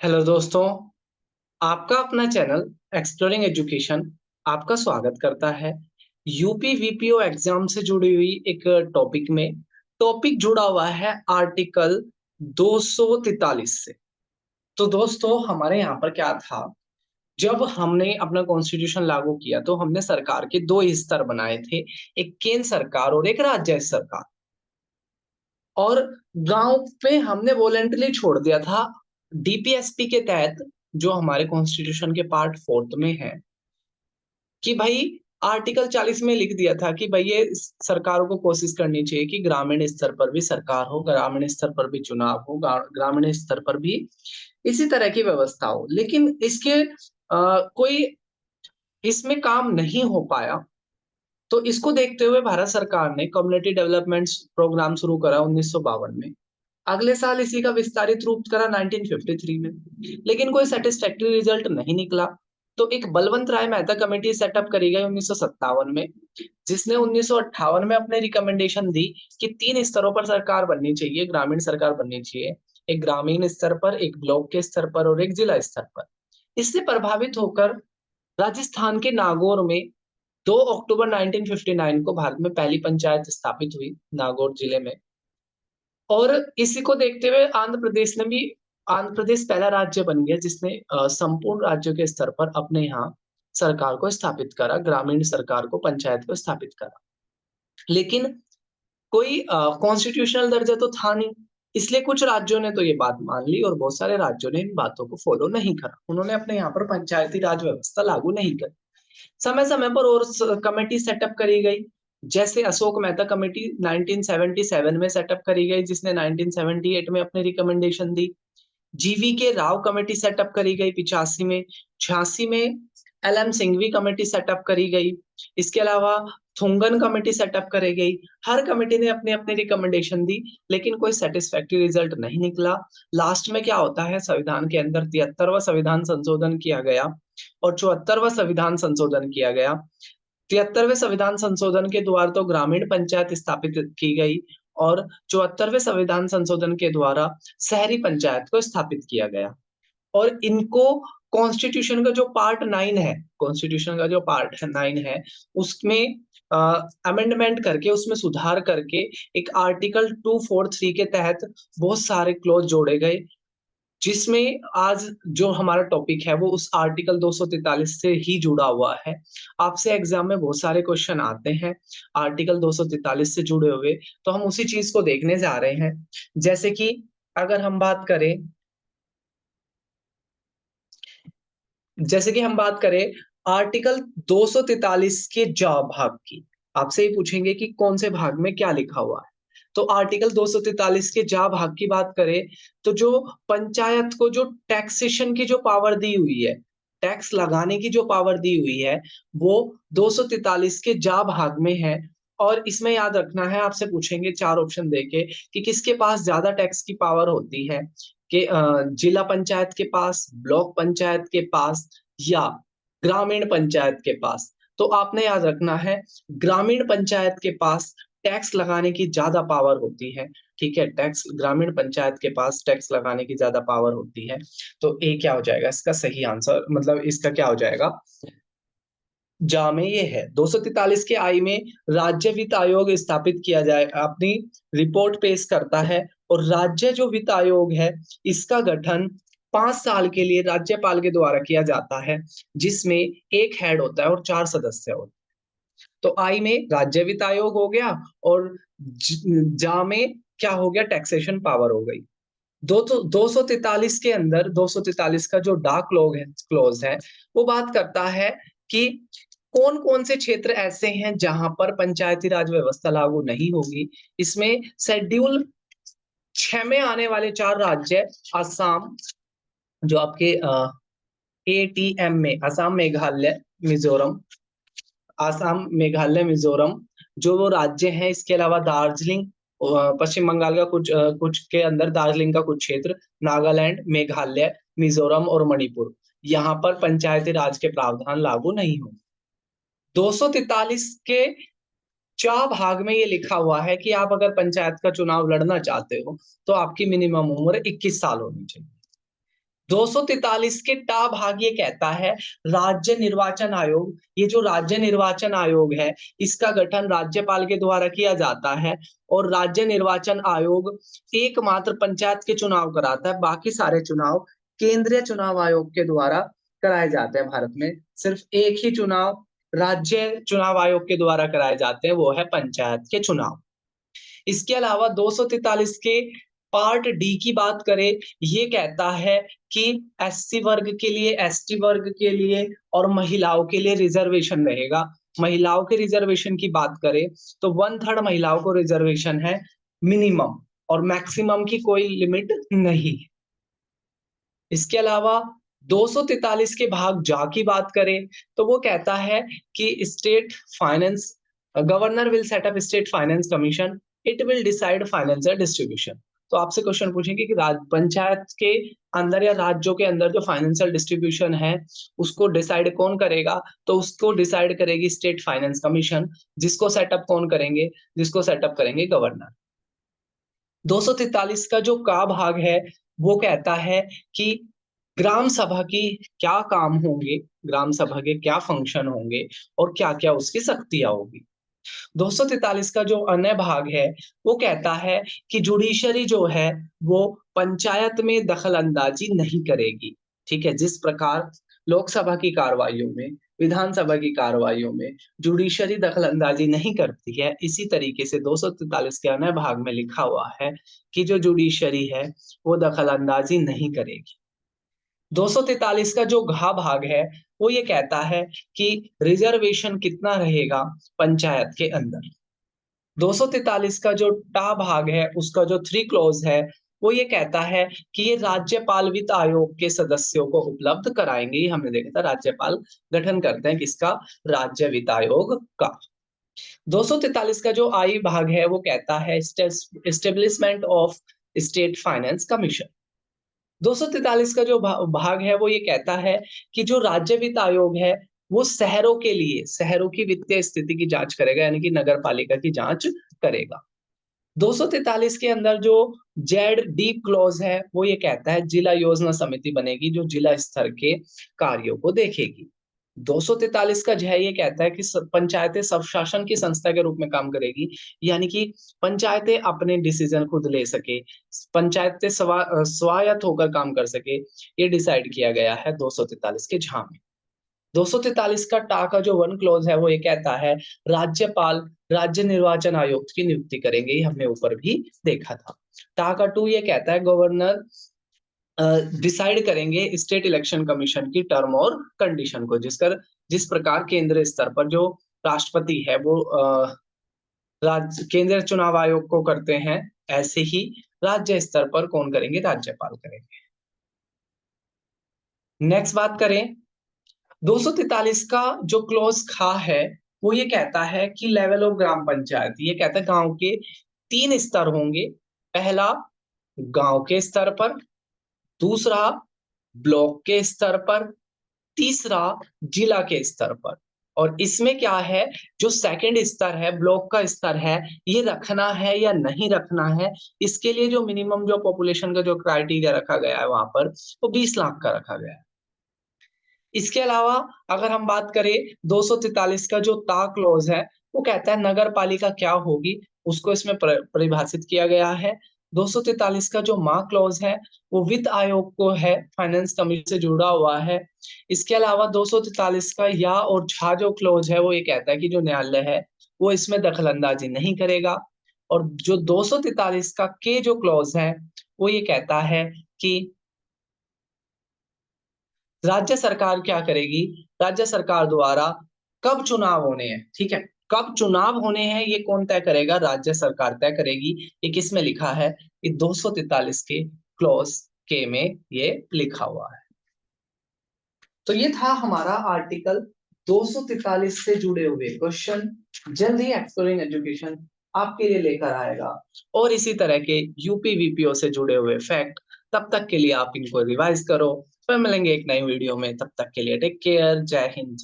Hello दोस्तों, आपका अपना चैनल एक्सप्लोरिंग एजुकेशन आपका स्वागत करता है। यूपी वीपीओ एग्जाम से जुड़ी हुई एक टॉपिक में टॉपिक जुड़ा हुआ है आर्टिकल 243 से। तो दोस्तों हमारे यहाँ पर क्या था, जब हमने अपना कॉन्स्टिट्यूशन लागू किया तो हमने सरकार के दो स्तर बनाए थे, एक केंद्र सरकार और एक राज्य सरकार। और गांव पे हमने वॉलेंटरी छोड़ दिया था डीपीएसपी के तहत, जो हमारे कॉन्स्टिट्यूशन के पार्ट फोर्थ में है, कि भाई आर्टिकल 40 में लिख दिया था कि भाई ये सरकारों को कोशिश करनी चाहिए कि ग्रामीण स्तर पर भी सरकार हो, ग्रामीण स्तर पर भी चुनाव हो, ग्रामीण स्तर पर भी इसी तरह की व्यवस्था हो। लेकिन इसके कोई इसमें काम नहीं हो पाया। तो इसको देखते हुए भारत सरकार ने कम्युनिटी डेवलपमेंट प्रोग्राम शुरू करा 1952 में। अगले साल इसी का विस्तारित रूप करा 1953 में, लेकिन कोई सेटिस्फैक्टरी रिजल्ट नहीं निकला। तो एक बलवंत राय मेहता कमेटी सेटअप करी गई 1957 में, जिसने 1958 में अपने रिकमेंडेशन दी कि तीन स्तरों पर सरकार बननी चाहिए, ग्रामीण सरकार बननी चाहिए, एक ग्रामीण स्तर पर, एक ब्लॉक के स्तर पर और एक जिला स्तर पर। इससे प्रभावित होकर राजस्थान के नागौर में 2 अक्टूबर 1959 को भारत में पहली पंचायत स्थापित हुई, नागौर जिले में। और इसी को देखते हुए आंध्र प्रदेश पहला राज्य बन गया जिसने संपूर्ण राज्यों के स्तर पर अपने यहाँ सरकार को स्थापित करा, ग्रामीण सरकार को, पंचायत को स्थापित करा। लेकिन कोई कॉन्स्टिट्यूशनल दर्जा तो था नहीं, इसलिए कुछ राज्यों ने तो ये बात मान ली और बहुत सारे राज्यों ने इन बातों को फॉलो नहीं करा। उन्होंने अपने यहाँ पर पंचायती राज व्यवस्था लागू नहीं करी। समय समय पर और कमेटी सेटअप करी गई, जैसे अशोक मेहता कमेटी 1977 में सेटअप करी गई, जिसने 1978 में अपने रिकमेंडेशन दी। जीवी के राव कमेटी सेटअप करी गई 85 में। 86 में L M Singhvi committee setup करी गई। इसके अलावा थुंगन कमेटी सेटअप करी गई। हर कमेटी ने अपने अपने रिकमेंडेशन दी, लेकिन कोई सेटिस्फैक्टरी रिजल्ट नहीं निकला। लास्ट में क्या होता है, संविधान के अंदर 73वां संविधान संशोधन किया गया और 74वां संविधान संशोधन किया गया। 73वें संविधान संशोधन के द्वारा तो ग्रामीण पंचायत स्थापित की गई और 74वें संविधान संशोधन के द्वारा शहरी पंचायत को स्थापित किया गया। और इनको कॉन्स्टिट्यूशन का जो पार्ट 9 है, कॉन्स्टिट्यूशन का जो पार्ट 9 है, उसमें अमेंडमेंट करके, उसमें सुधार करके एक आर्टिकल 243 के तहत बहुत सारे क्लॉज जोड़े गए, जिसमें आज जो हमारा टॉपिक है वो उस आर्टिकल 243 से ही जुड़ा हुआ है। आपसे एग्जाम में बहुत सारे क्वेश्चन आते हैं आर्टिकल 243 से जुड़े हुए, तो हम उसी चीज को देखने जा रहे हैं। जैसे कि अगर हम बात करें जैसे कि हम बात करें आर्टिकल 243 के जा भाग की, आपसे ही पूछेंगे कि कौन से भाग में क्या लिखा हुआ है। तो आर्टिकल 243 के जा भाग की बात करें तो जो पंचायत को जो टैक्सेशन की जो पावर दी हुई है, टैक्स लगाने की जो पावर दी हुई है, वो 243 के जा भाग में है। और इसमें याद रखना है, आपसे पूछेंगे चार ऑप्शन देके कि किसके पास ज्यादा टैक्स की पावर होती है, कि जिला पंचायत के पास, ब्लॉक पंचायत के पास या ग्रामीण पंचायत के पास। तो आपने याद रखना है, ग्रामीण पंचायत के पास टैक्स लगाने की ज्यादा पावर होती है। ठीक है, टैक्स ग्रामीण पंचायत के पास टैक्स लगाने की ज्यादा पावर होती है। तो ए क्या हो जाएगा इसका सही आंसर, मतलब इसका क्या हो जाएगा, जा में ये है। 243 के आई में राज्य वित्त आयोग स्थापित किया जाए, अपनी रिपोर्ट पेश करता है। और राज्य जो वित्त आयोग है, इसका गठन 5 साल के लिए राज्यपाल के द्वारा किया जाता है, जिसमें एक हेड होता है और 4 सदस्य होते हैं। तो आई में राज्य वित्त आयोग हो गया और जा में क्या हो गया, टैक्सेशन पावर हो गई। 243 के अंदर 243 का जो डार्क क्लोज है, वो बात करता है कि कौन कौन से क्षेत्र ऐसे हैं जहां पर पंचायती राज व्यवस्था लागू नहीं होगी। इसमें शेड्यूल 6 में आने वाले चार राज्य, असम, जो आपके एटीएम में असम, मेघालय, मिजोरम, आसाम, मेघालय, मिजोरम, जो वो राज्य हैं। इसके अलावा दार्जिलिंग, पश्चिम बंगाल का कुछ के अंदर दार्जिलिंग का कुछ क्षेत्र, नागालैंड, मेघालय, मिजोरम और मणिपुर, यहाँ पर पंचायती राज के प्रावधान लागू नहीं होंगे। 243 के चार भाग में ये लिखा हुआ है कि आप अगर पंचायत का चुनाव लड़ना चाहते हो तो आपकी मिनिमम उम्र 21 साल होनी चाहिए। 243 के टा भाग ये कहता है राज्य निर्वाचन आयोग, ये जो राज्य निर्वाचन आयोग है इसका गठन राज्यपाल के द्वारा किया जाता है और राज्य निर्वाचन आयोग एकमात्र पंचायत के चुनाव कराता है, बाकी सारे चुनाव केंद्रीय चुनाव आयोग के द्वारा कराए जाते हैं। भारत में सिर्फ एक ही चुनाव राज्य चुनाव आयोग के द्वारा कराए जाते हैं, वो है पंचायत के चुनाव। इसके अलावा 243 के पार्ट डी की बात करें, ये कहता है कि एससी वर्ग के लिए, एसटी वर्ग के लिए और महिलाओं के लिए रिजर्वेशन रहेगा। महिलाओं के रिजर्वेशन की बात करें तो 1/3 महिलाओं को रिजर्वेशन है मिनिमम, और मैक्सिमम की कोई लिमिट नहीं। इसके अलावा 243 के भाग जा की बात करें तो वो कहता है कि state finance governor will set up state finance commission, it will decide financial distribution. तो आपसे क्वेश्चन पूछेंगे कि पंचायत के अंदर या राज्यों के अंदर जो फाइनेंशियल डिस्ट्रीब्यूशन है उसको डिसाइड कौन करेगा, तो उसको डिसाइड करेगी स्टेट फाइनेंस कमीशन। जिसको सेटअप कौन करेंगे, जिसको सेटअप करेंगे गवर्नर। 243 का जो का भाग है वो कहता है कि ग्राम सभा की क्या काम होंगे, ग्राम सभा के क्या फंक्शन होंगे और क्या-क्या उसकी शक्तियां होगी। 243 का जो अन्य भाग है वो कहता है कि जुडिशरी जो है वो पंचायत में दखल अंदाजी नहीं करेगी। ठीक है, जिस प्रकार लोकसभा की कार्रवाइयों में, विधानसभा की कार्रवाइयों में जुडिशरी दखल अंदाजी नहीं करती है, इसी तरीके से 243 के अन्य भाग में लिखा हुआ है कि जो जुडिशरी है वो दखल अंदाजी नहीं करेगी। 243 का जो घ भाग है वो ये कहता है कि रिजर्वेशन कितना रहेगा पंचायत के अंदर। 243 का जो टा भाग है उसका जो 3 क्लॉज है वो ये कहता है कि ये राज्यपाल वित्त आयोग के सदस्यों को उपलब्ध कराएंगे। ये हमने देखा था, राज्यपाल गठन करते हैं किसका, राज्य वित्त आयोग का। 243 का जो आई भाग है वो कहता है establishment of state finance commission. 243 का जो भाग है वो ये कहता है कि जो राज्य वित्त आयोग है वो शहरों के लिए, शहरों की वित्तीय स्थिति की जांच करेगा, यानी कि नगर पालिका की जांच करेगा। 243 के अंदर जो जेड डी क्लॉज है वो ये कहता है जिला योजना समिति बनेगी जो जिला स्तर के कार्यों को देखेगी। 243 का जो ये कहता है कि पंचायतें स्वशासन की संस्था के रूप में काम करेगी, यानी कि पंचायतें अपने डिसीजन खुद ले सके, पंचायतें स्वायत्त होकर काम कर सके, ये डिसाइड किया गया है 243 के झा में। 243 का टा का जो 1 क्लॉज है वो ये कहता है राज्यपाल राज्य निर्वाचन आयुक्त की नियुक्ति करेंगे, ये हमने ऊपर भी देखा था। टा का 2 ये कहता है गवर्नर डिसाइड करेंगे स्टेट इलेक्शन कमीशन की टर्म और कंडीशन को, जिस प्रकार केंद्रीय स्तर पर जो राष्ट्रपति है वो केंद्रीय चुनाव आयोग को करते हैं, ऐसे ही राज्य स्तर पर कौन करेंगे, राज्यपाल करेंगे। नेक्स्ट बात करें 243 का जो क्लॉज खा है वो ये कहता है कि लेवल ऑफ ग्राम पंचायत, ये कहता है गांव के 3 स्तर होंगे। पहला गांव के स्तर पर, दूसरा ब्लॉक के स्तर पर, तीसरा जिला के स्तर पर। और इसमें क्या है, जो सेकंड स्तर है, ब्लॉक का स्तर है, ये रखना है या नहीं रखना है, इसके लिए जो मिनिमम जो पॉपुलेशन का जो क्राइटेरिया रखा गया है वहां पर वो 20 लाख का रखा गया है। इसके अलावा अगर हम बात करें 243 का जो ता क्लॉज है वो कहता है नगर पालिका क्या होगी, उसको इसमें परिभाषित किया गया है। 243 का जो माँ क्लॉज है वो वित्त आयोग को है, फाइनेंस कमीशन से जुड़ा हुआ है। इसके अलावा 243 का या और झा जो क्लॉज है वो ये कहता है कि जो न्यायालय है वो इसमें दखल अंदाजी नहीं करेगा। और जो 243 का के जो क्लॉज है वो ये कहता है कि राज्य सरकार क्या करेगी, राज्य सरकार द्वारा कब चुनाव होने हैं, ठीक है, कब चुनाव होने हैं ये कौन तय करेगा, राज्य सरकार तय करेगी। ये किस में लिखा है, ये 243 के क्लॉज के में ये लिखा हुआ है। तो ये था हमारा आर्टिकल 243 से जुड़े हुए क्वेश्चन, जल्द ही एक्सप्लोरिंग एजुकेशन आपके लिए लेकर आएगा और इसी तरह के यूपी वीपीओ से जुड़े हुए फैक्ट। तब तक के लिए आप इनको रिवाइज करो, फिर मिलेंगे एक नई वीडियो में, तब तक के लिए टेक केयर, जय हिंद।